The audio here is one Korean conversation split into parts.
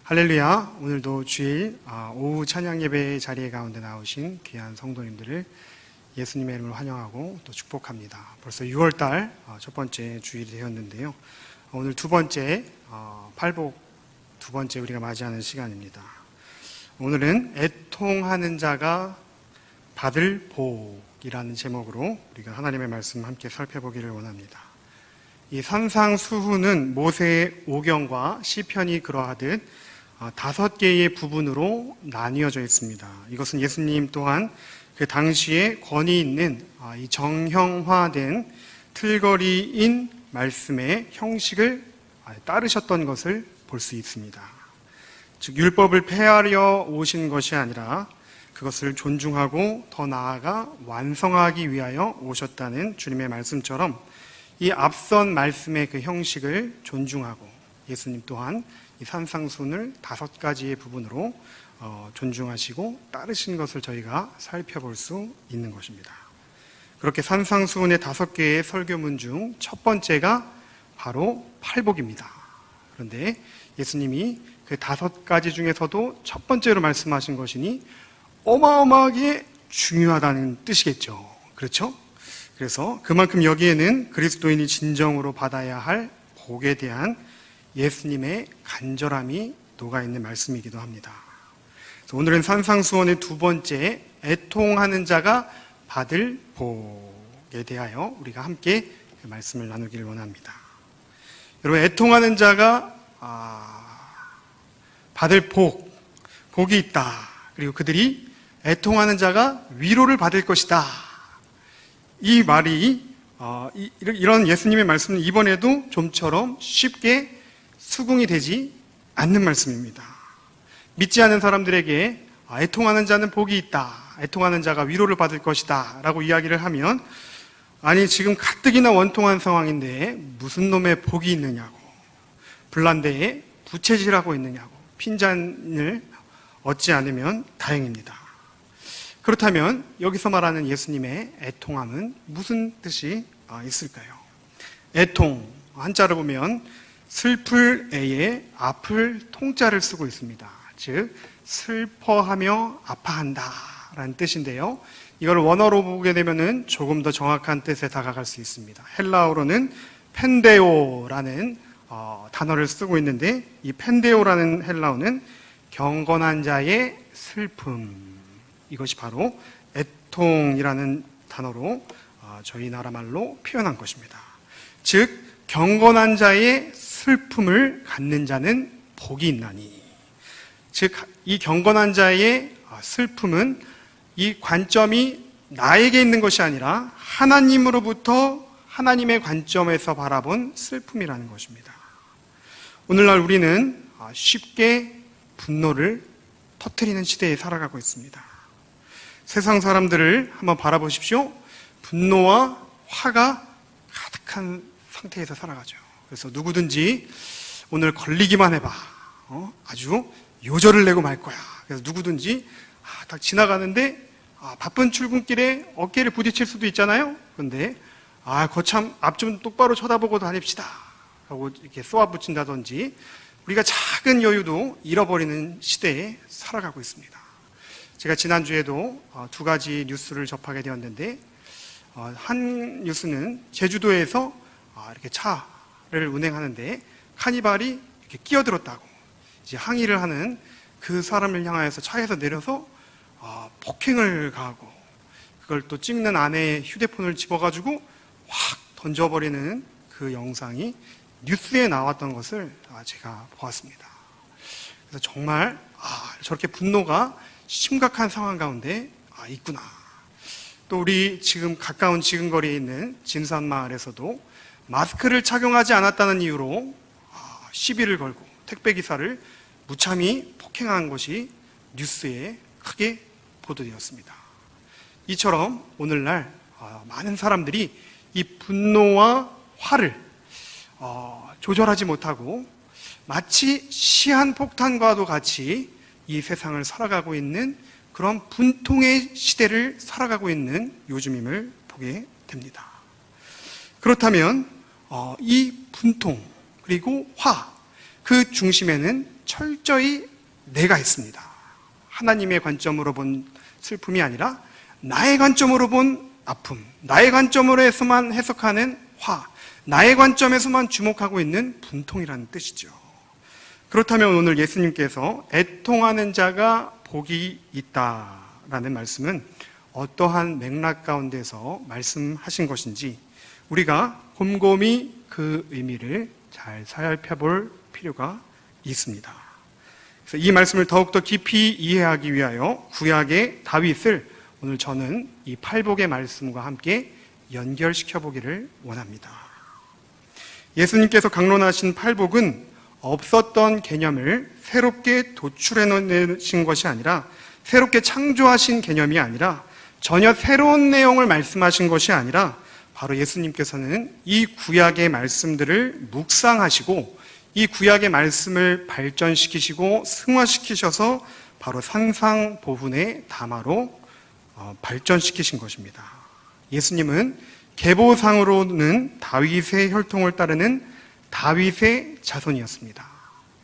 할렐루야. 오늘도 주일 오후 찬양 예배 자리에 가운데 나오신 귀한 성도님들을 예수님의 이름으로 환영하고 또 축복합니다. 벌써 6월달 첫 번째 주일이 되었는데요. 오늘 두 번째 팔복 두 번째 우리가 맞이하는 시간입니다. 오늘은 애통하는 자가 받을 복이라는 제목으로 우리가 하나님의 말씀 함께 살펴보기를 원합니다. 이 산상수훈은 모세의 오경과 시편이 그러하듯 5개의 부분으로 나뉘어져 있습니다. 이것은 예수님 또한 그 당시에 권위 있는 이 정형화된 틀거리인 말씀의 형식을 따르셨던 것을 볼 수 있습니다. 즉 율법을 폐하려 오신 것이 아니라 그것을 존중하고 더 나아가 완성하기 위하여 오셨다는 주님의 말씀처럼 이 앞선 말씀의 그 형식을 존중하고 예수님 또한 이 산상수훈을 5가지의 부분으로 존중하시고 따르신 것을 저희가 살펴볼 수 있는 것입니다. 그렇게 산상수훈의 5개의 설교문 중 첫 번째가 바로 팔복입니다. 그런데 예수님이 그 5가지 중에서도 첫 번째로 말씀하신 것이니 어마어마하게 중요하다는 뜻이겠죠. 그렇죠? 그래서 그만큼 여기에는 그리스도인이 진정으로 받아야 할 복에 대한 예수님의 간절함이 녹아있는 말씀이기도 합니다. 그래서 오늘은 산상수훈의 두 번째 애통하는 자가 받을 복에 대하여 우리가 함께 그 말씀을 나누기를 원합니다. 여러분, 애통하는 자가 받을 복이 있다. 그리고 그들이 애통하는 자가 위로를 받을 것이다. 이 말이 이런 예수님의 말씀은 이번에도 좀처럼 쉽게 수긍이 되지 않는 말씀입니다. 믿지 않는 사람들에게 애통하는 자는 복이 있다, 애통하는 자가 위로를 받을 것이다 라고 이야기를 하면 아니 지금 가뜩이나 원통한 상황인데 무슨 놈의 복이 있느냐고, 불난데에 부채질하고 있느냐고 핀잔을 얻지 않으면 다행입니다. 그렇다면 여기서 말하는 예수님의 애통함은 무슨 뜻이 있을까요? 애통, 한자로 보면 슬플 애에 아플 통자를 쓰고 있습니다. 즉 슬퍼하며 아파한다 라는 뜻인데요, 이걸 원어로 보게 되면 조금 더 정확한 뜻에 다가갈 수 있습니다. 헬라어로는 펜데오라는 단어를 쓰고 있는데 이 펜데오라는 헬라어는 경건한 자의 슬픔, 이것이 바로 애통이라는 단어로 저희 나라 말로 표현한 것입니다. 즉 경건한 자의 슬픔을 갖는 자는 복이 있나니, 즉 이 경건한 자의 슬픔은 이 관점이 나에게 있는 것이 아니라 하나님으로부터 하나님의 관점에서 바라본 슬픔이라는 것입니다. 오늘날 우리는 쉽게 분노를 터뜨리는 시대에 살아가고 있습니다. 세상 사람들을 한번 바라보십시오. 분노와 화가 가득한 상태에서 살아가죠. 그래서 누구든지 오늘 걸리기만 해봐, 아주 요절을 내고 말 거야. 그래서 누구든지 딱 지나가는데 바쁜 출근길에 어깨를 부딪힐 수도 있잖아요. 그런데 거참 앞 좀 똑바로 쳐다보고 다닙시다 하고 이렇게 쏘아붙인다든지 우리가 작은 여유도 잃어버리는 시대에 살아가고 있습니다. 제가 지난주에도 2가지 뉴스를 접하게 되었는데 한 뉴스는 제주도에서 이렇게 차를 운행하는데 카니발이 이렇게 끼어들었다고 이제 항의를 하는 그 사람을 향하여서 차에서 내려서 폭행을 가하고 그걸 또 찍는 아내의 휴대폰을 집어가지고 확 던져버리는 그 영상이 뉴스에 나왔던 것을 제가 보았습니다. 그래서 정말 저렇게 분노가 심각한 상황 가운데 있구나. 또 우리 지금 가까운 지근거리에 있는 진산마을에서도 마스크를 착용하지 않았다는 이유로 시비를 걸고 택배기사를 무참히 폭행한 것이 뉴스에 크게 보도되었습니다. 이처럼 오늘날 많은 사람들이 이 분노와 화를 조절하지 못하고 마치 시한폭탄과도 같이 이 세상을 살아가고 있는 그런 분통의 시대를 살아가고 있는 요즘임을 보게 됩니다. 그렇다면 이 분통 그리고 화, 그 중심에는 철저히 내가 있습니다. 하나님의 관점으로 본 슬픔이 아니라 나의 관점으로 본 아픔, 나의 관점으로 해서만 해석하는 화, 나의 관점에서만 주목하고 있는 분통이라는 뜻이죠. 그렇다면 오늘 예수님께서 애통하는 자가 복이 있다라는 말씀은 어떠한 맥락 가운데서 말씀하신 것인지 우리가 곰곰이 그 의미를 잘 살펴볼 필요가 있습니다. 그래서 이 말씀을 더욱더 깊이 이해하기 위하여 구약의 다윗을 오늘 저는 이 팔복의 말씀과 함께 연결시켜 보기를 원합니다. 예수님께서 강론하신 팔복은 없었던 개념을 새롭게 도출해내신 것이 아니라, 새롭게 창조하신 개념이 아니라, 전혀 새로운 내용을 말씀하신 것이 아니라 바로 예수님께서는 이 구약의 말씀들을 묵상하시고 이 구약의 말씀을 발전시키시고 승화시키셔서 바로 산상보훈의 담화로 발전시키신 것입니다. 예수님은 계보상으로는 다윗의 혈통을 따르는 다윗의 자손이었습니다.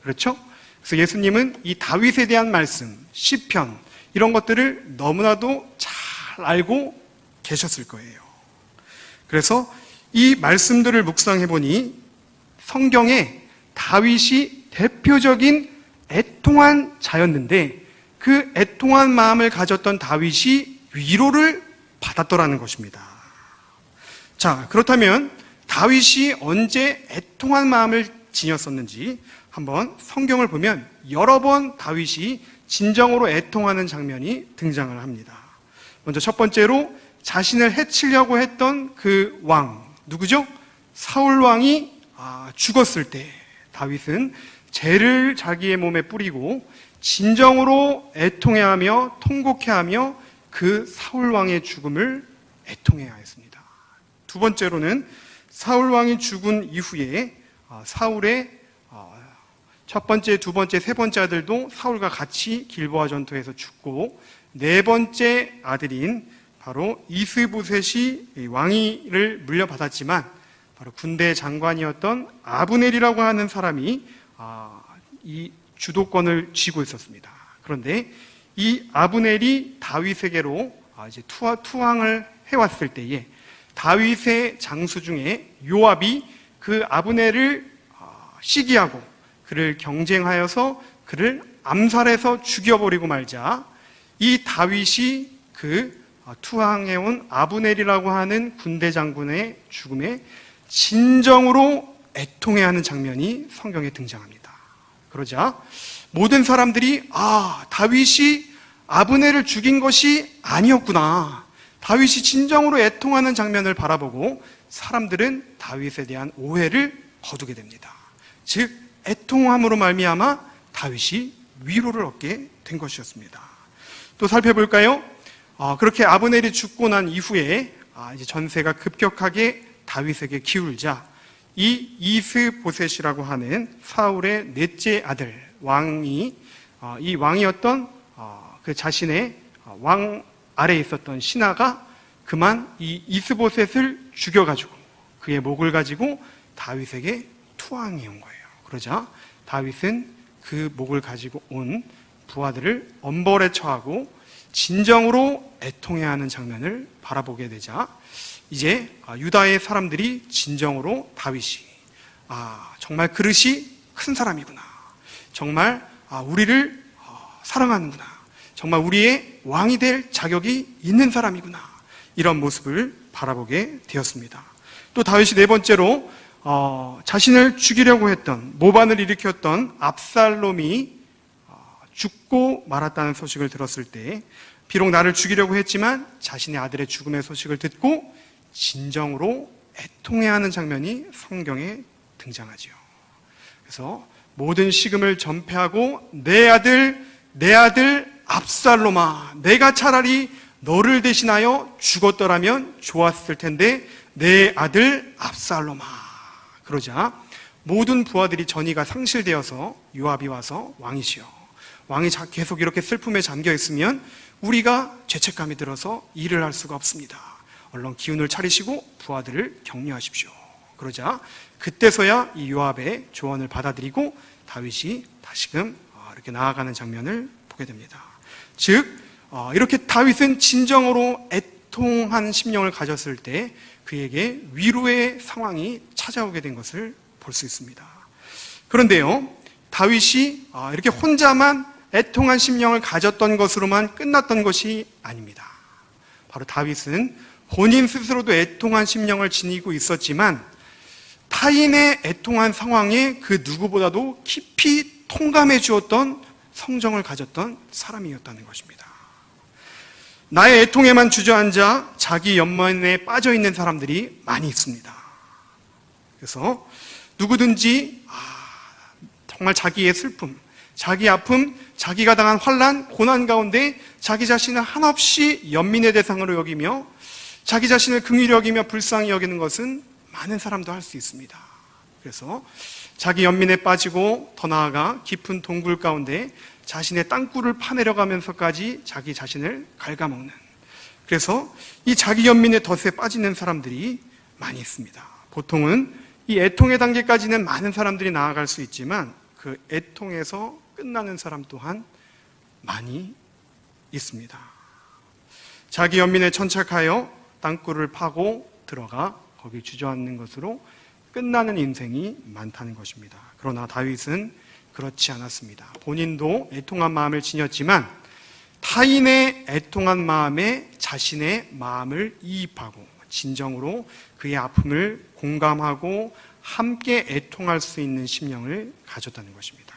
그렇죠? 그래서 예수님은 이 다윗에 대한 말씀, 시편 이런 것들을 너무나도 잘 알고 계셨을 거예요. 그래서 이 말씀들을 묵상해 보니 성경에 다윗이 대표적인 애통한 자였는데 그 애통한 마음을 가졌던 다윗이 위로를 받았더라는 것입니다. 자, 그렇다면 다윗이 언제 애통한 마음을 지녔었는지 한번 성경을 보면 여러 번 다윗이 진정으로 애통하는 장면이 등장을 합니다. 먼저 첫 번째로 자신을 해치려고 했던 그 왕, 누구죠? 사울 왕이 죽었을 때 다윗은 죄를 자기의 몸에 뿌리고 진정으로 애통해하며 통곡해하며 그 사울 왕의 죽음을 애통해야 했습니다. 두 번째로는 사울 왕이 죽은 이후에 사울의 첫 번째, 두 번째, 세 번째 아들도 사울과 같이 길보아 전투에서 죽고 네 번째 아들인 바로 이스보셋이 왕위를 물려받았지만 바로 군대 장관이었던 아브넬이라고 하는 사람이 이 주도권을 쥐고 있었습니다. 그런데 이 아브넬이 다윗에게로 이제 투항을 해왔을 때에 다윗의 장수 중에 요압이 그 아브넬을 시기하고 그를 경쟁하여서 그를 암살해서 죽여버리고 말자 이 다윗이 그 투항해온 아브넬이라고 하는 군대 장군의 죽음에 진정으로 애통해하는 장면이 성경에 등장합니다. 그러자 모든 사람들이 다윗이 아브넬을 죽인 것이 아니었구나, 다윗이 진정으로 애통하는 장면을 바라보고 사람들은 다윗에 대한 오해를 거두게 됩니다. 즉 애통함으로 말미암아 다윗이 위로를 얻게 된 것이었습니다. 또 살펴볼까요? 그렇게 아브넬이 죽고 난 이후에 이제 전세가 급격하게 다윗에게 기울자 이 이스보셋이라고 하는 사울의 넷째 아들 왕이 이 왕이었던 그 자신의 왕 아래에 있었던 신하가 그만 이 이스보셋을 죽여가지고 그의 목을 가지고 다윗에게 투항해 온 거예요. 그러자 다윗은 그 목을 가지고 온 부하들을 엄벌에 처하고 진정으로 애통해하는 장면을 바라보게 되자 이제 유다의 사람들이 진정으로 다윗이 정말 그릇이 큰 사람이구나, 정말 우리를 사랑하는구나, 정말 우리의 왕이 될 자격이 있는 사람이구나, 이런 모습을 바라보게 되었습니다. 또 다윗이 네 번째로 자신을 죽이려고 했던, 모반을 일으켰던 압살롬이 죽고 말았다는 소식을 들었을 때 비록 나를 죽이려고 했지만 자신의 아들의 죽음의 소식을 듣고 진정으로 애통해하는 장면이 성경에 등장하지요. 그래서 모든 식음을 전폐하고 내 아들 압살롬아, 내가 차라리 너를 대신하여 죽었더라면 좋았을 텐데 내 아들 압살롬아. 그러자 모든 부하들이 전의가 상실되어서 요압이 와서 왕이시여, 왕이 계속 이렇게 슬픔에 잠겨 있으면 우리가 죄책감이 들어서 일을 할 수가 없습니다. 얼른 기운을 차리시고 부하들을 격려하십시오. 그러자 그때서야 이 요압의 조언을 받아들이고 다윗이 다시금 이렇게 나아가는 장면을 보게 됩니다. 즉 이렇게 다윗은 진정으로 애통한 심령을 가졌을 때 그에게 위로의 상황이 찾아오게 된 것을 볼 수 있습니다. 그런데요, 다윗이 이렇게 혼자만 애통한 심령을 가졌던 것으로만 끝났던 것이 아닙니다. 바로 다윗은 본인 스스로도 애통한 심령을 지니고 있었지만 타인의 애통한 상황에 그 누구보다도 깊이 통감해 주었던 성정을 가졌던 사람이었다는 것입니다. 나의 애통에만 주저앉아 자기 연민에 빠져 있는 사람들이 많이 있습니다. 그래서 누구든지 정말 자기의 슬픔, 자기 아픔, 자기가 당한 환난, 고난 가운데 자기 자신을 한없이 연민의 대상으로 여기며 자기 자신을 긍휼히 여기며 불쌍히 여기는 것은 많은 사람도 할 수 있습니다. 그래서 자기 연민에 빠지고 더 나아가 깊은 동굴 가운데 자신의 땅굴을 파내려가면서까지 자기 자신을 갉아먹는, 그래서 이 자기 연민의 덫에 빠지는 사람들이 많이 있습니다. 보통은 이 애통의 단계까지는 많은 사람들이 나아갈 수 있지만 그 애통에서 끝나는 사람 또한 많이 있습니다. 자기 연민에 천착하여 땅굴을 파고 들어가 거기 주저앉는 것으로 끝나는 인생이 많다는 것입니다. 그러나 다윗은 그렇지 않았습니다. 본인도 애통한 마음을 지녔지만 타인의 애통한 마음에 자신의 마음을 이입하고 진정으로 그의 아픔을 공감하고 함께 애통할 수 있는 심령을 가졌다는 것입니다.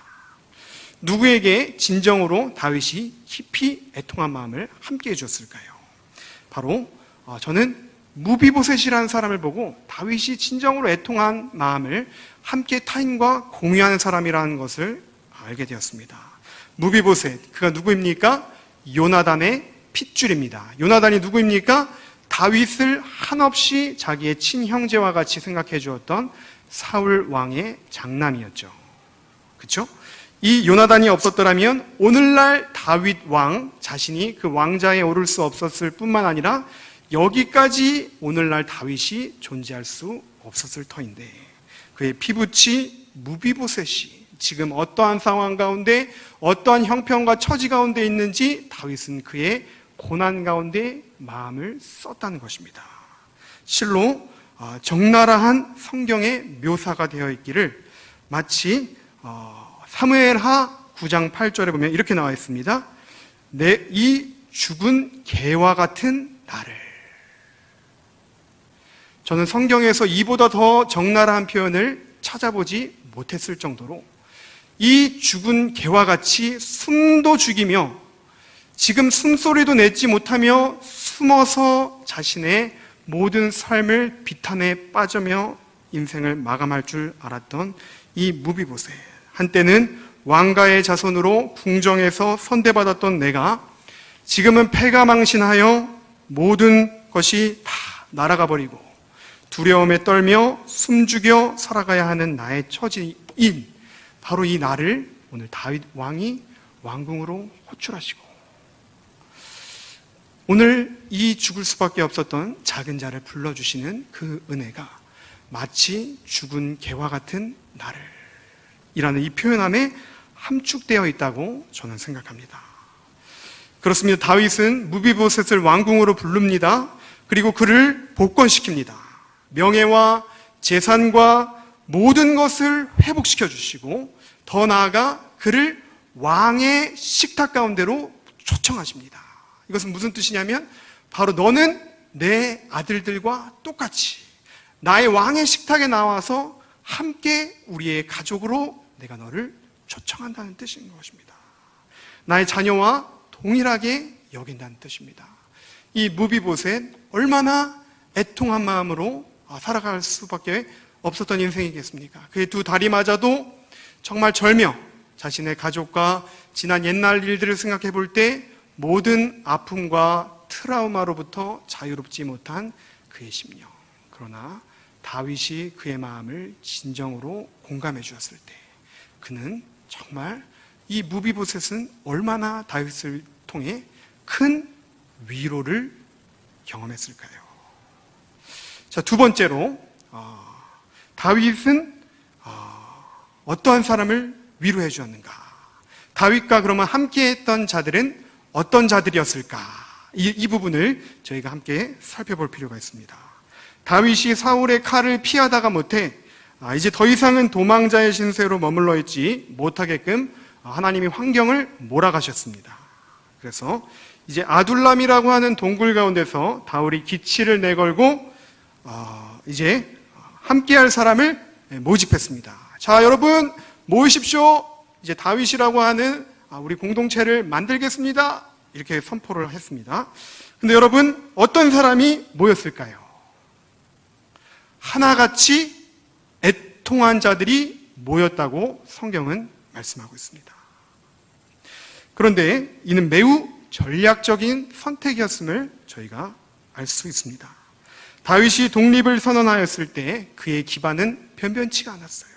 누구에게 진정으로 다윗이 깊이 애통한 마음을 함께 해줬을까요? 바로 저는 무비보셋이라는 사람을 보고 다윗이 진정으로 애통한 마음을 함께 타인과 공유하는 사람이라는 것을 알게 되었습니다. 무비보셋, 그가 누구입니까? 요나단의 핏줄입니다. 요나단이 누구입니까? 다윗을 한없이 자기의 친형제와 같이 생각해 주었던 사울 왕의 장남이었죠. 그렇죠? 이 요나단이 없었더라면 오늘날 다윗 왕 자신이 그 왕자에 오를 수 없었을 뿐만 아니라 여기까지 오늘날 다윗이 존재할 수 없었을 터인데 그의 피부치 무비보셋이 지금 어떠한 상황 가운데 어떠한 형편과 처지 가운데 있는지 다윗은 그의 고난 가운데 마음을 썼다는 것입니다. 실로 적나라한 성경의 묘사가 되어 있기를 마치 사무엘하 9장 8절에 보면 이렇게 나와 있습니다. 이 죽은 개와 같은 나를. 저는 성경에서 이보다 더 적나라한 표현을 찾아보지 못했을 정도로 이 죽은 개와 같이 숨도 죽이며 지금 숨소리도 내지 못하며 숨어서 자신의 모든 삶을 비탄에 빠져며 인생을 마감할 줄 알았던 이 무비보셋. 한때는 왕가의 자손으로 궁정에서 선대받았던 내가 지금은 패가망신하여 모든 것이 다 날아가 버리고 두려움에 떨며 숨죽여 살아가야 하는 나의 처지인 바로 이 나를 오늘 다윗 왕이 왕궁으로 호출하시고 오늘 이 죽을 수밖에 없었던 작은 자를 불러주시는 그 은혜가 마치 죽은 개와 같은 나를 이라는 이 표현 안에 함축되어 있다고 저는 생각합니다. 그렇습니다. 다윗은 무비보셋을 왕궁으로 부릅니다. 그리고 그를 복권시킵니다. 명예와 재산과 모든 것을 회복시켜 주시고 더 나아가 그를 왕의 식탁 가운데로 초청하십니다. 이것은 무슨 뜻이냐면 바로 너는 내 아들들과 똑같이 나의 왕의 식탁에 나와서 함께 우리의 가족으로 내가 너를 초청한다는 뜻인 것입니다. 나의 자녀와 동일하게 여긴다는 뜻입니다. 이 무비보셋 얼마나 애통한 마음으로 살아갈 수밖에 없었던 인생이겠습니까? 그의 두 다리마저도 정말 절며 자신의 가족과 지난 옛날 일들을 생각해 볼 때 모든 아픔과 트라우마로부터 자유롭지 못한 그의 심령. 그러나 다윗이 그의 마음을 진정으로 공감해 주었을 때 그는 정말 이 무비보셋은 얼마나 다윗을 통해 큰 위로를 경험했을까요? 자, 두 번째로 다윗은 어떠한 사람을 위로해 주었는가? 다윗과 그러면 함께했던 자들은 어떤 자들이었을까? 이 부분을 저희가 함께 살펴볼 필요가 있습니다. 다윗이 사울의 칼을 피하다가 못해 이제 더 이상은 도망자의 신세로 머물러 있지 못하게끔 하나님이 환경을 몰아가셨습니다. 그래서 이제 아둘람이라고 하는 동굴 가운데서 다윗이 기치를 내걸고 이제 함께할 사람을 모집했습니다. 자, 여러분 모이십시오. 이제 다윗이라고 하는 우리 공동체를 만들겠습니다. 이렇게 선포를 했습니다. 근데 여러분 어떤 사람이 모였을까요? 하나같이 애통한 자들이 모였다고 성경은 말씀하고 있습니다. 그런데 이는 매우 전략적인 선택이었음을 저희가 알 수 있습니다. 다윗이 독립을 선언하였을 때 그의 기반은 변변치가 않았어요.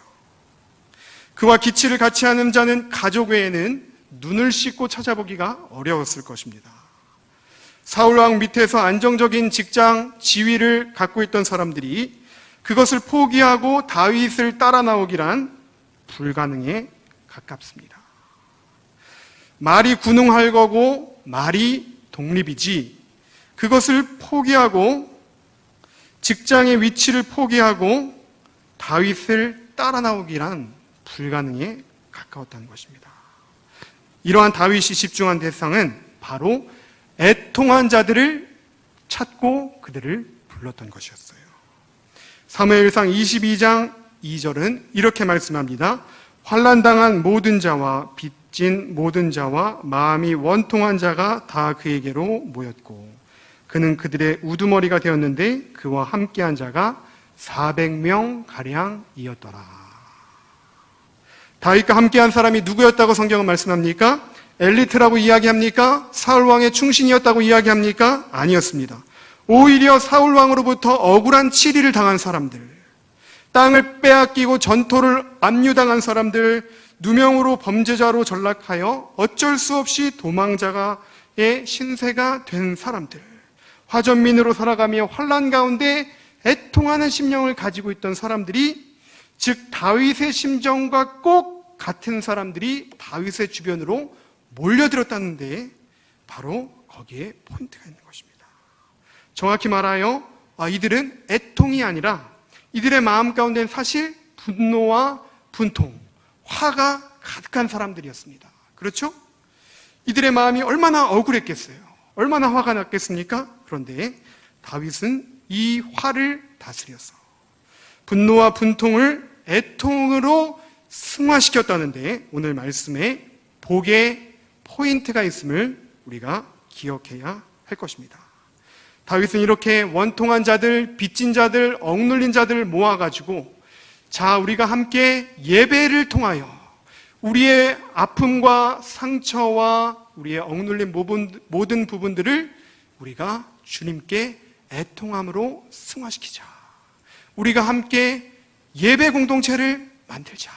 그와 기치를 같이 하는 자는 가족 외에는 눈을 씻고 찾아보기가 어려웠을 것입니다. 사울왕 밑에서 안정적인 직장 지위를 갖고 있던 사람들이 그것을 포기하고 다윗을 따라 나오기란 불가능에 가깝습니다. 말이 군웅할 거고 말이 독립이지 그것을 포기하고 직장의 위치를 포기하고 다윗을 따라 나오기란 불가능에 가까웠다는 것입니다. 이러한 다윗이 집중한 대상은 바로 애통한 자들을 찾고 그들을 불렀던 것이었어요. 사무엘상 22장 2절은 이렇게 말씀합니다. 환난당한 모든 자와 빚진 모든 자와 마음이 원통한 자가 다 그에게로 모였고 그는 그들의 우두머리가 되었는데 그와 함께한 자가 400명 가량이었더라. 다윗과 함께한 사람이 누구였다고 성경은 말씀합니까? 엘리트라고 이야기합니까? 사울왕의 충신이었다고 이야기합니까? 아니었습니다. 오히려 사울왕으로부터 억울한 치리를 당한 사람들, 땅을 빼앗기고 전토를 압류당한 사람들, 누명으로 범죄자로 전락하여 어쩔 수 없이 도망자의 신세가 된 사람들, 화전민으로 살아가며 환난 가운데 애통하는 심령을 가지고 있던 사람들이, 즉 다윗의 심정과 꼭 같은 사람들이 다윗의 주변으로 몰려들었다는 데 바로 거기에 포인트가 있는 것입니다. 정확히 말하여 이들은 애통이 아니라 이들의 마음 가운데는 사실 분노와 분통, 화가 가득한 사람들이었습니다. 그렇죠? 이들의 마음이 얼마나 억울했겠어요? 얼마나 화가 났겠습니까? 그런데 다윗은 이 화를 다스려서 분노와 분통을 애통으로 승화시켰다는데 오늘 말씀에 복의 포인트가 있음을 우리가 기억해야 할 것입니다. 다윗은 이렇게 원통한 자들, 빚진 자들, 억눌린 자들을 모아가지고 자, 우리가 함께 예배를 통하여 우리의 아픔과 상처와 우리의 억눌린 모든 부분들을 우리가 주님께 애통함으로 승화시키자. 우리가 함께 예배 공동체를 만들자.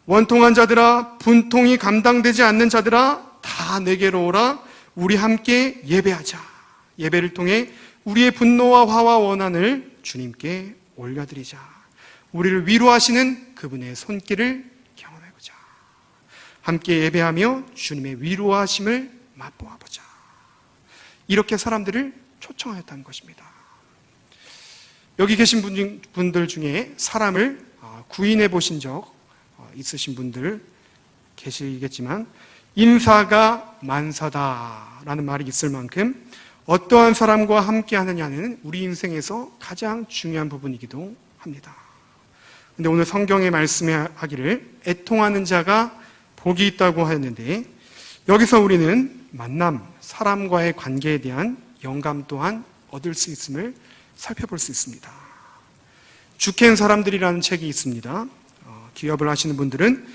원통한 자들아, 분통이 감당되지 않는 자들아, 다 내게로 오라. 우리 함께 예배하자. 예배를 통해 우리의 분노와 화와 원한을 주님께 올려드리자. 우리를 위로하시는 그분의 손길을 경험해보자. 함께 예배하며 주님의 위로하심을 맛보아보자. 이렇게 사람들을 초청하였다는 것입니다. 여기 계신 분들 중에 사람을 구인해 보신 적 있으신 분들 계시겠지만 인사가 만사다라는 말이 있을 만큼 어떠한 사람과 함께 하느냐는 우리 인생에서 가장 중요한 부분이기도 합니다. 근데 오늘 성경에 말씀하기를 애통하는 자가 복이 있다고 하였는데 여기서 우리는 만남, 사람과의 관계에 대한 영감 또한 얻을 수 있음을 살펴볼 수 있습니다. 주켄 사람들이라는 책이 있습니다. 기업을 하시는 분들은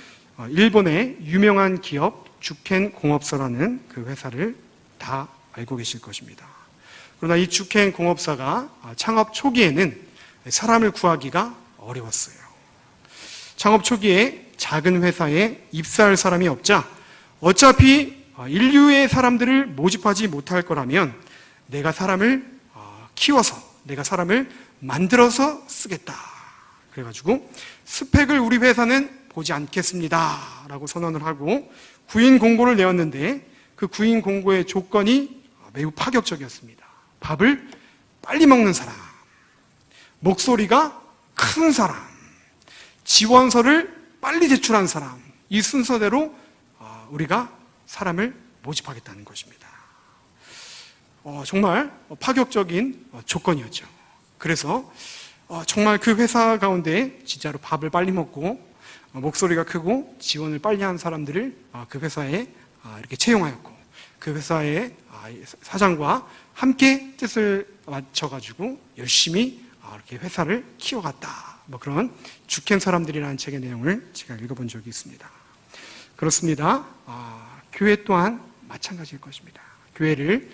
일본의 유명한 기업 주켄 공업사라는 그 회사를 다 알고 계실 것입니다. 그러나 이 주켄 공업사가 창업 초기에는 사람을 구하기가 어려웠어요. 창업 초기에 작은 회사에 입사할 사람이 없자 어차피 인류의 사람들을 모집하지 못할 거라면 내가 사람을 키워서 내가 사람을 만들어서 쓰겠다. 그래가지고 스펙을 우리 회사는 보지 않겠습니다 라고 선언을 하고 구인 공고를 내었는데 그 구인 공고의 조건이 매우 파격적이었습니다. 밥을 빨리 먹는 사람, 목소리가 큰 사람, 지원서를 빨리 제출한 사람, 이 순서대로 우리가 사람을 모집하겠다는 것입니다. 정말 파격적인 조건이었죠. 그래서 정말 그 회사 가운데 진짜로 밥을 빨리 먹고 목소리가 크고 지원을 빨리 한 사람들을 그 회사에 이렇게 채용하였고 그 회사의 사장과 함께 뜻을 맞춰가지고 열심히 이렇게 회사를 키워갔다. 그런 주켄 사람들이라는 책의 내용을 제가 읽어본 적이 있습니다. 그렇습니다. 교회 또한 마찬가지일 것입니다. 교회를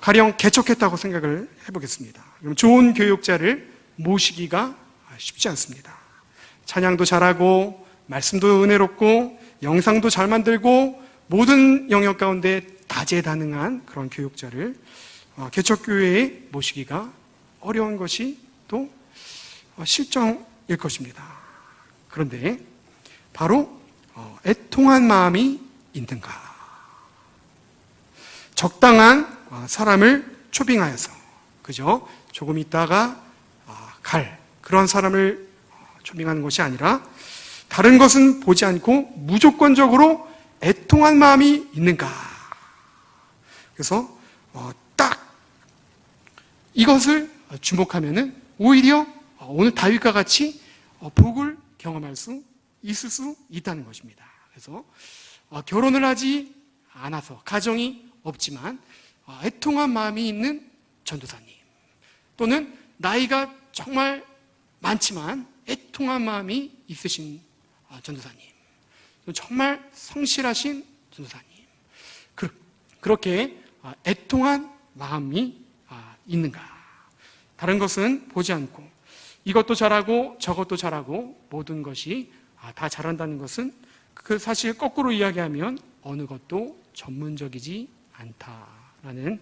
가령 개척했다고 생각을 해보겠습니다. 그럼 좋은 교육자를 모시기가 쉽지 않습니다. 찬양도 잘하고 말씀도 은혜롭고 영상도 잘 만들고 모든 영역 가운데 다재다능한 그런 교육자를 개척교회에 모시기가 어려운 것이 또 실정일 것입니다. 그런데 바로 애통한 마음이 있는가? 적당한 사람을 초빙하여서 그저 조금 있다가 갈 그런 사람을 초빙하는 것이 아니라 다른 것은 보지 않고 무조건적으로 애통한 마음이 있는가? 그래서 딱 이것을 주목하면은 오히려 오늘 다윗과 같이 복을 경험할 수 있을 수 있다는 것입니다. 그래서 결혼을 하지 않아서 가정이 없지만 애통한 마음이 있는 전도사님 또는 나이가 정말 많지만 애통한 마음이 있으신 전도사님, 정말 성실하신 전도사님, 그렇게 애통한 마음이 있는가? 다른 것은 보지 않고 이것도 잘하고 저것도 잘하고 모든 것이 다 잘한다는 것은 그 사실 거꾸로 이야기하면 어느 것도 전문적이지 않다라는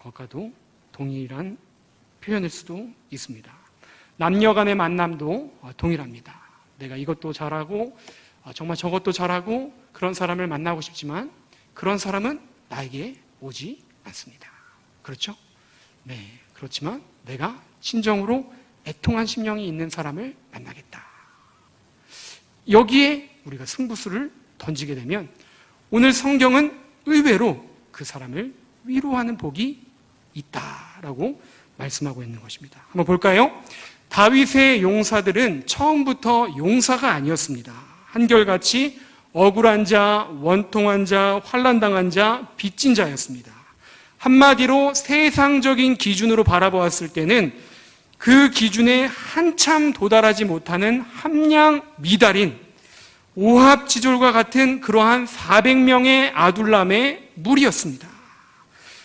것과도 동일한 표현일 수도 있습니다. 남녀 간의 만남도 동일합니다. 내가 이것도 잘하고 정말 저것도 잘하고 그런 사람을 만나고 싶지만 그런 사람은 나에게 오지 않습니다. 그렇죠? 네, 그렇지만 내가 진정으로 애통한 심령이 있는 사람을 만나겠다. 여기에 우리가 승부수를 던지게 되면 오늘 성경은 의외로 그 사람을 위로하는 복이 있다라고 말씀하고 있는 것입니다. 한번 볼까요? 다윗의 용사들은 처음부터 용사가 아니었습니다. 한결같이 억울한 자, 원통한 자, 환난당한 자, 빚진 자였습니다. 한마디로 세상적인 기준으로 바라보았을 때는 그 기준에 한참 도달하지 못하는 함량 미달인 오합지졸과 같은 그러한 400명의 아둘람의 무리였습니다.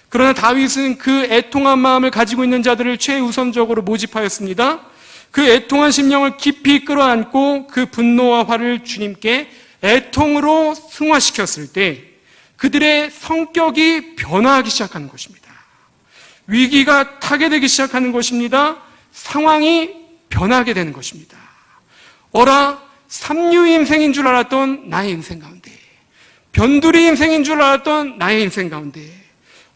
그러나 다윗은 그 애통한 마음을 가지고 있는 자들을 최우선적으로 모집하였습니다. 그 애통한 심령을 깊이 끌어안고 그 분노와 화를 주님께 애통으로 승화시켰을 때 그들의 성격이 변화하기 시작하는 것입니다. 위기가 타게 되기 시작하는 것입니다. 상황이 변하게 되는 것입니다. 어라, 삼류 인생인 줄 알았던 나의 인생 가운데, 변두리 인생인 줄 알았던 나의 인생 가운데,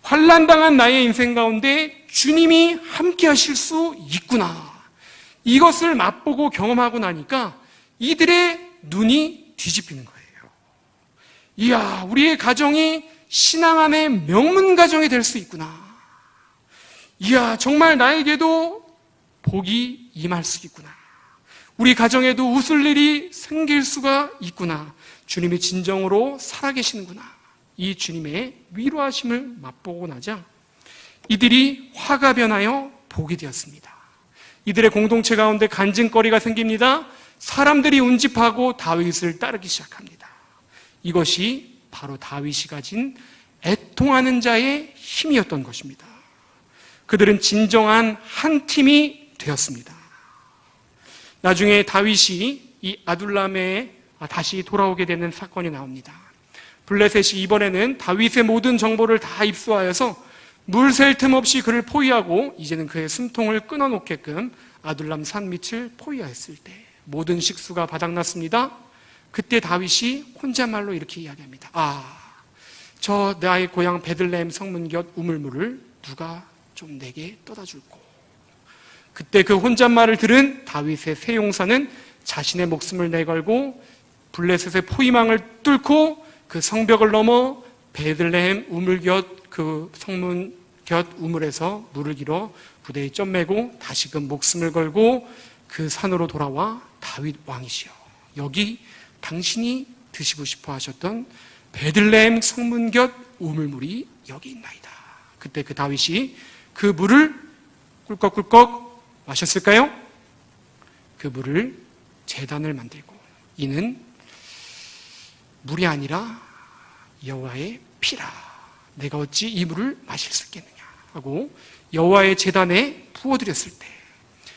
환난당한 나의 인생 가운데 주님이 함께 하실 수 있구나. 이것을 맛보고 경험하고 나니까 이들의 눈이 뒤집히는 거예요. 이야, 우리의 가정이 신앙 안에 명문 가정이 될 수 있구나. 이야, 정말 나에게도 복이 임할 수 있구나. 우리 가정에도 웃을 일이 생길 수가 있구나. 주님이 진정으로 살아계시는구나. 이 주님의 위로하심을 맛보고 나자 이들이 화가 변하여 복이 되었습니다. 이들의 공동체 가운데 간증거리가 생깁니다. 사람들이 운집하고 다윗을 따르기 시작합니다. 이것이 바로 다윗이 가진 애통하는 자의 힘이었던 것입니다. 그들은 진정한 한 팀이 되었습니다. 나중에 다윗이 이 아둘람에 다시 돌아오게 되는 사건이 나옵니다. 블레셋이 이번에는 다윗의 모든 정보를 다 입수하여서 물 셀 틈 없이 그를 포위하고 이제는 그의 숨통을 끊어놓게끔 아둘람 산 밑을 포위하였을 때 모든 식수가 바닥났습니다. 그때 다윗이 혼잣말로 이렇게 이야기합니다. 저 나의 고향 베들레헴 성문 곁 우물물을 누가 좀 내게 떠다 줄꼬. 그때 그 혼잣말을 들은 다윗의 세 용사는 자신의 목숨을 내걸고 블레셋의 포위망을 뚫고 그 성벽을 넘어 베들레헴 우물 곁 그 성문 곁 우물에서 물을 길어 부대에 점 매고 다시금 목숨을 걸고 그 산으로 돌아와 다윗 왕이시여, 여기 당신이 드시고 싶어 하셨던 베들레헴 성문 곁 우물물이 여기 있나이다. 그때 그 다윗이 그 물을 꿀꺽꿀꺽 마셨을까요? 그 물을 제단을 만들고, 이는 물이 아니라 여호와의 피라, 내가 어찌 이 물을 마실 수 있겠느냐 하고 여호와의 제단에 부어드렸을 때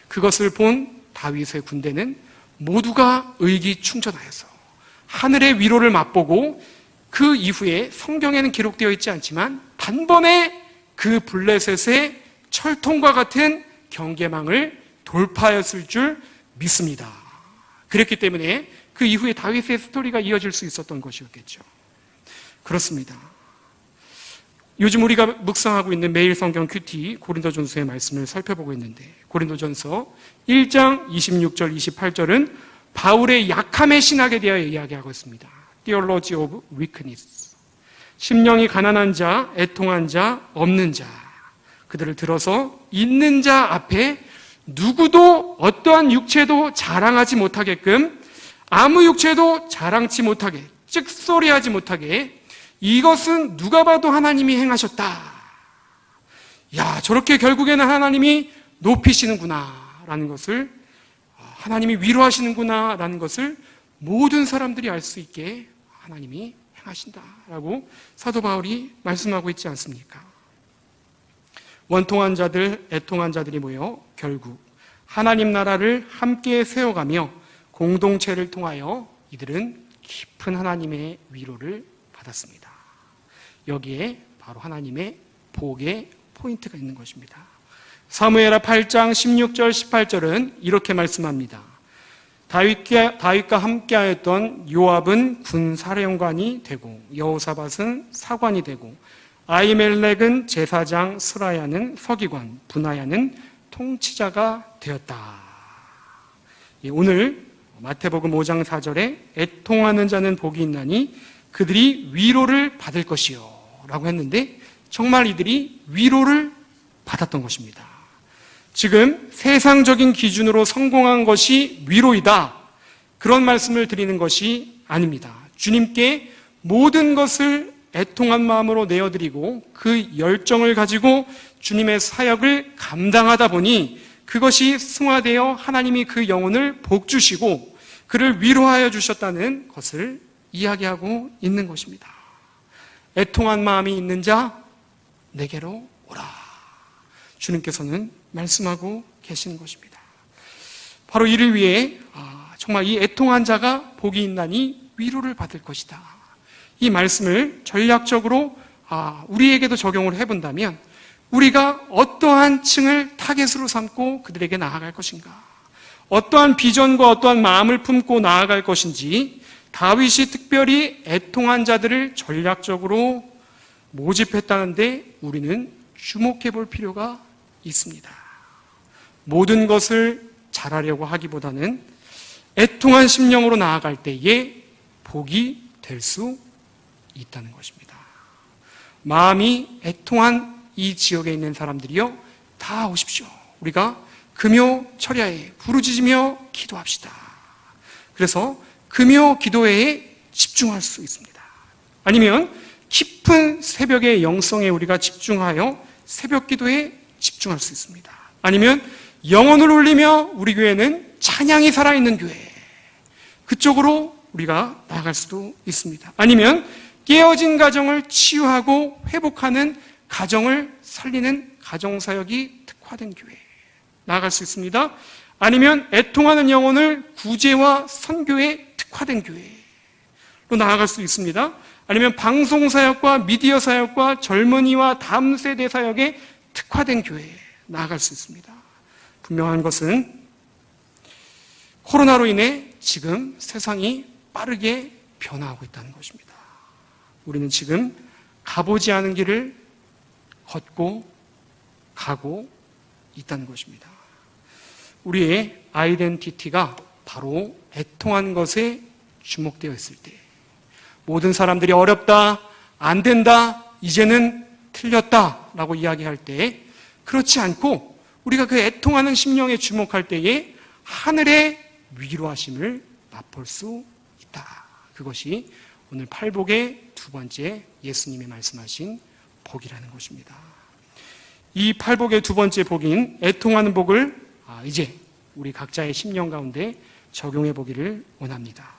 그것을 본 다윗의 군대는 모두가 의기충전하여서 하늘의 위로를 맛보고, 그 이후에 성경에는 기록되어 있지 않지만 단번에 그 블레셋의 철통과 같은 경계망을 돌파하였을 줄 믿습니다. 그랬기 때문에 그 이후에 다윗의 스토리가 이어질 수 있었던 것이었겠죠. 그렇습니다. 요즘 우리가 묵상하고 있는 매일 성경 큐티 고린도전서의 말씀을 살펴보고 있는데, 고린도전서 1장 26절 28절은 바울의 약함의 신학에 대하여 이야기하고 있습니다. Theology of Weakness. 심령이 가난한 자, 애통한 자, 없는 자, 그들을 들어서 있는 자 앞에 누구도 어떠한 육체도 자랑하지 못하게끔, 아무 육체도 자랑치 못하게, 찍소리하지 못하게, 이것은 누가 봐도 하나님이 행하셨다. 야, 저렇게 결국에는 하나님이 높이시는구나 라는 것을, 하나님이 위로하시는구나 라는 것을 모든 사람들이 알 수 있게 하나님이 행하신다 라고 사도 바울이 말씀하고 있지 않습니까? 원통한 자들, 애통한 자들이 모여 결국 하나님 나라를 함께 세워가며 공동체를 통하여 이들은 깊은 하나님의 위로를 받았습니다. 여기에 바로 하나님의 복의 포인트가 있는 것입니다. 사무엘하 8장 16절 18절은 이렇게 말씀합니다. 다윗과 함께하였던 요압은 군사령관이 되고, 여호사밧은 사관이 되고, 아히멜렉은 제사장, 스라야는 서기관, 분하야는 통치자가 되었다. 오늘 마태복음 5장 4절에 애통하는 자는 복이 있나니 그들이 위로를 받을 것이요 라고 했는데, 정말 이들이 위로를 받았던 것입니다. 지금 세상적인 기준으로 성공한 것이 위로이다, 그런 말씀을 드리는 것이 아닙니다. 주님께 모든 것을 애통한 마음으로 내어드리고 그 열정을 가지고 주님의 사역을 감당하다 보니 그것이 승화되어 하나님이 그 영혼을 복주시고 그를 위로하여 주셨다는 것을 이야기하고 있는 것입니다. 애통한 마음이 있는 자 내게로 오라, 주님께서는 말씀하고 계시는 것입니다. 바로 이를 위해 정말 이 애통한 자가 복이 있나니 위로를 받을 것이다, 이 말씀을 전략적으로 우리에게도 적용을 해본다면 우리가 어떠한 층을 타겟으로 삼고 그들에게 나아갈 것인가, 어떠한 비전과 어떠한 마음을 품고 나아갈 것인지, 다윗이 특별히 애통한 자들을 전략적으로 모집했다는데 우리는 주목해 볼 필요가 있습니다. 모든 것을 잘하려고 하기보다는 애통한 심령으로 나아갈 때에 복이 될 수 있다는 것입니다. 마음이 애통한 이 지역에 있는 사람들이요, 다 오십시오. 우리가 금요 철야에 부르짖으며 기도합시다. 그래서 금요 기도회에 집중할 수 있습니다. 아니면 깊은 새벽의 영성에 우리가 집중하여 새벽 기도에 집중할 수 있습니다. 아니면 영혼을 울리며 우리 교회는 찬양이 살아있는 교회, 그쪽으로 우리가 나아갈 수도 있습니다. 아니면 깨어진 가정을 치유하고 회복하는, 가정을 살리는 가정사역이 특화된 교회 나아갈 수 있습니다. 아니면 애통하는 영혼을 구제와 선교에 특화된 교회로 나아갈 수 있습니다. 아니면 방송사역과 미디어 사역과 젊은이와 다음 세대 사역에 특화된 교회에 나아갈 수 있습니다. 분명한 것은 코로나로 인해 지금 세상이 빠르게 변화하고 있다는 것입니다. 우리는 지금 가보지 않은 길을 걷고 가고 있다는 것입니다. 우리의 아이덴티티가 바로 애통한 것에 주목되어 있을 때, 모든 사람들이 어렵다, 안 된다, 이제는 틀렸다 라고 이야기할 때, 그렇지 않고 우리가 그 애통하는 심령에 주목할 때에 하늘의 위로하심을 맛볼 수 있다. 그것이 오늘 팔복의 두 번째 예수님이 말씀하신 복이라는 것입니다. 이 팔복의 두 번째 복인 애통하는 복을 이제 우리 각자의 심령 가운데 적용해 보기를 원합니다.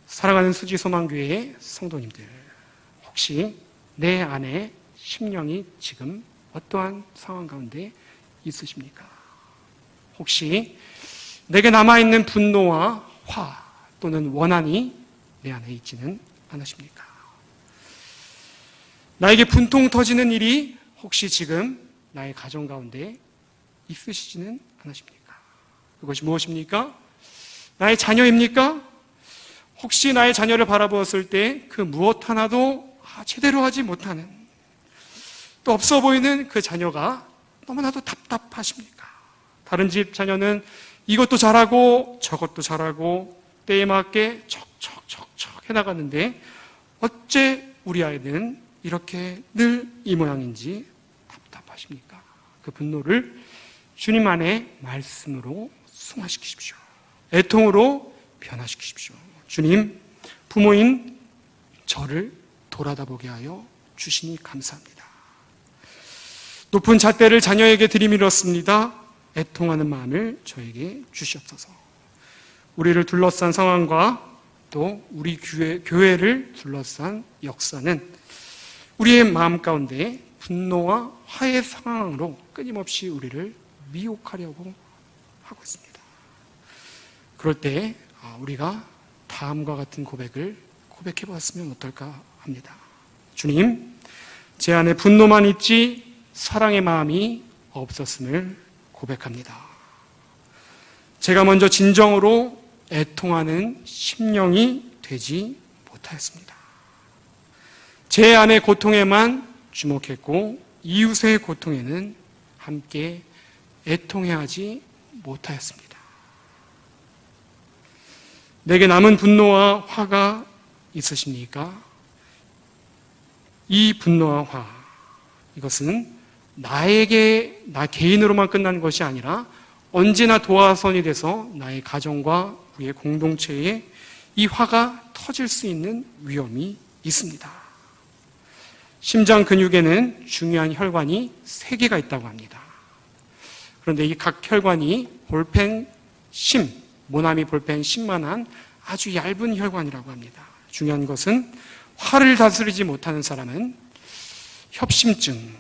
사랑하는 수지소망교회의 성도님들, 혹시 내 안에 심령이 지금 어떠한 상황 가운데 있으십니까? 혹시 내게 남아있는 분노와 화 또는 원한이 내 안에 있지는 않으십니까? 나에게 분통 터지는 일이 혹시 지금 나의 가정 가운데 있으시지는 않으십니까? 그것이 무엇입니까? 나의 자녀입니까? 혹시 나의 자녀를 바라보았을 때 그 무엇 하나도 제대로 하지 못하는, 또 없어 보이는 그 자녀가 너무나도 답답하십니까? 다른 집 자녀는 이것도 잘하고 저것도 잘하고 때에 맞게 척척척척 해나가는데 어째 우리 아이는 이렇게 늘 이 모양인지 답답하십니까? 그 분노를 주님 안에 말씀으로 승화시키십시오. 애통으로 변화시키십시오. 주님, 부모인 저를 돌아다보게 하여 주시니 감사합니다. 높은 잣대를 자녀에게 들이밀었습니다. 애통하는 마음을 저에게 주시옵소서. 우리를 둘러싼 상황과 또 우리 교회를 둘러싼 역사는 우리의 마음 가운데 분노와 화의 상황으로 끊임없이 우리를 미혹하려고 하고 있습니다. 그럴 때 우리가 다음과 같은 고백을 고백해 보았으면 어떨까 합니다. 주님, 제 안에 분노만 있지 사랑의 마음이 없었음을 고백합니다. 제가 먼저 진정으로 애통하는 심령이 되지 못하였습니다. 제 안의 고통에만 주목했고 이웃의 고통에는 함께 애통해야 하지 못하였습니다. 내게 남은 분노와 화가 있으십니까? 이 분노와 화, 이것은 나 개인으로만 끝나는 것이 아니라 언제나 도화선이 돼서 나의 가정과 우리의 공동체에 이 화가 터질 수 있는 위험이 있습니다. 심장 근육에는 중요한 혈관이 3개가 있다고 합니다. 그런데 이 각 혈관이 볼펜 심, 모나미 볼펜 심만한 아주 얇은 혈관이라고 합니다. 중요한 것은 화를 다스리지 못하는 사람은 협심증,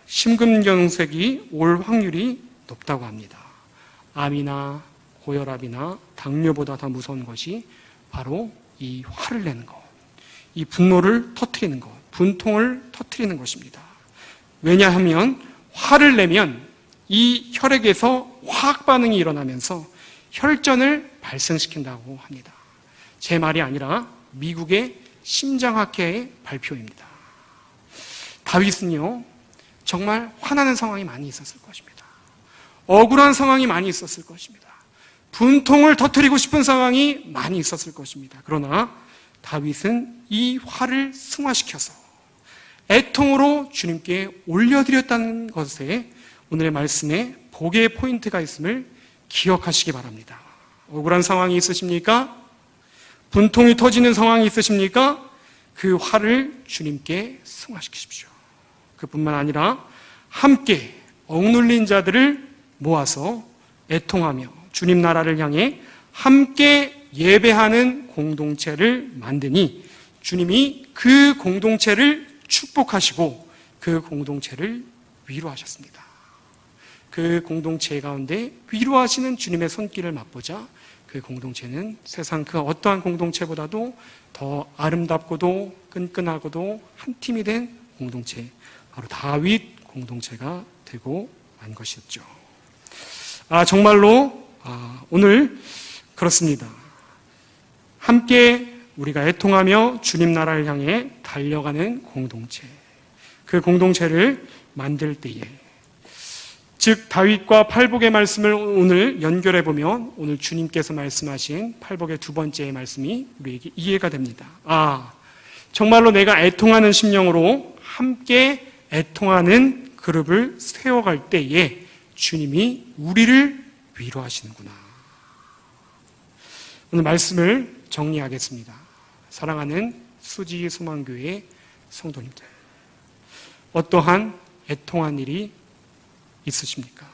심근경색이 올 확률이 높다고 합니다. 암이나 고혈압이나 당뇨보다 더 무서운 것이 바로 이 화를 내는 것, 이 분노를 터뜨리는 것, 분통을 터뜨리는 것입니다. 왜냐하면 화를 내면 이 혈액에서 화학 반응이 일어나면서 혈전을 발생시킨다고 합니다. 제 말이 아니라 미국의 심장학회의 발표입니다. 다윗은요, 정말 화나는 상황이 많이 있었을 것입니다. 억울한 상황이 많이 있었을 것입니다. 분통을 터뜨리고 싶은 상황이 많이 있었을 것입니다. 그러나 다윗은 이 화를 승화시켜서 애통으로 주님께 올려드렸다는 것에 오늘의 말씀에 복의 포인트가 있음을 기억하시기 바랍니다. 억울한 상황이 있으십니까? 분통이 터지는 상황이 있으십니까? 그 화를 주님께 승화시키십시오. 그뿐만 아니라 함께 억눌린 자들을 모아서 애통하며 주님 나라를 향해 함께 예배하는 공동체를 만드니 주님이 그 공동체를 축복하시고 그 공동체를 위로하셨습니다. 그 공동체 가운데 위로하시는 주님의 손길을 맛보자 그 공동체는 세상 그 어떠한 공동체보다도 더 아름답고도 끈끈하고도 한 팀이 된 공동체, 바로 다윗 공동체가 되고 만 것이었죠. 정말로 오늘 그렇습니다. 함께 우리가 애통하며 주님 나라를 향해 달려가는 공동체, 그 공동체를 만들 때에, 즉 다윗과 팔복의 말씀을 오늘 연결해 보면 오늘 주님께서 말씀하신 팔복의 두 번째 말씀이 우리에게 이해가 됩니다. 정말로 내가 애통하는 심령으로 함께 애통하는 그룹을 세워갈 때에 주님이 우리를 위로하시는구나. 오늘 말씀을 정리하겠습니다. 사랑하는 수지 소망교회 성도님들, 어떠한 애통한 일이 있으십니까?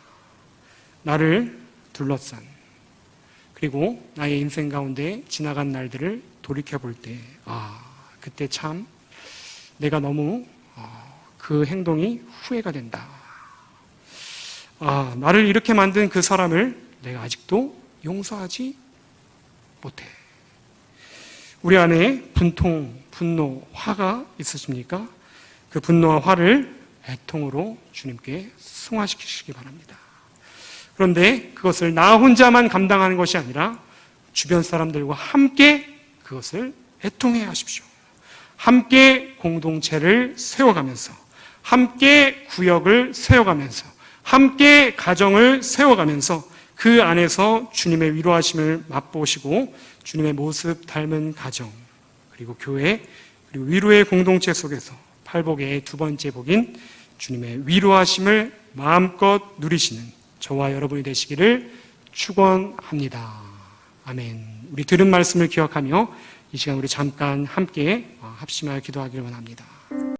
나를 둘러싼, 그리고 나의 인생 가운데 지나간 날들을 돌이켜볼 때, 그때 참 내가 너무 그 행동이 후회가 된다. 나를 이렇게 만든 그 사람을 내가 아직도 용서하지 못해. 우리 안에 분통, 분노, 화가 있으십니까? 그 분노와 화를 애통으로 주님께 승화시키시기 바랍니다. 그런데 그것을 나 혼자만 감당하는 것이 아니라 주변 사람들과 함께 그것을 애통해 하십시오. 함께 공동체를 세워가면서, 함께 구역을 세워가면서, 함께 가정을 세워가면서 그 안에서 주님의 위로하심을 맛보시고 주님의 모습 닮은 가정, 그리고 교회, 그리고 위로의 공동체 속에서 팔복의 두 번째 복인 주님의 위로하심을 마음껏 누리시는 저와 여러분이 되시기를 축원합니다. 아멘. 우리 들은 말씀을 기억하며 이 시간 우리 잠깐 함께 합심하여 기도하기를 원합니다.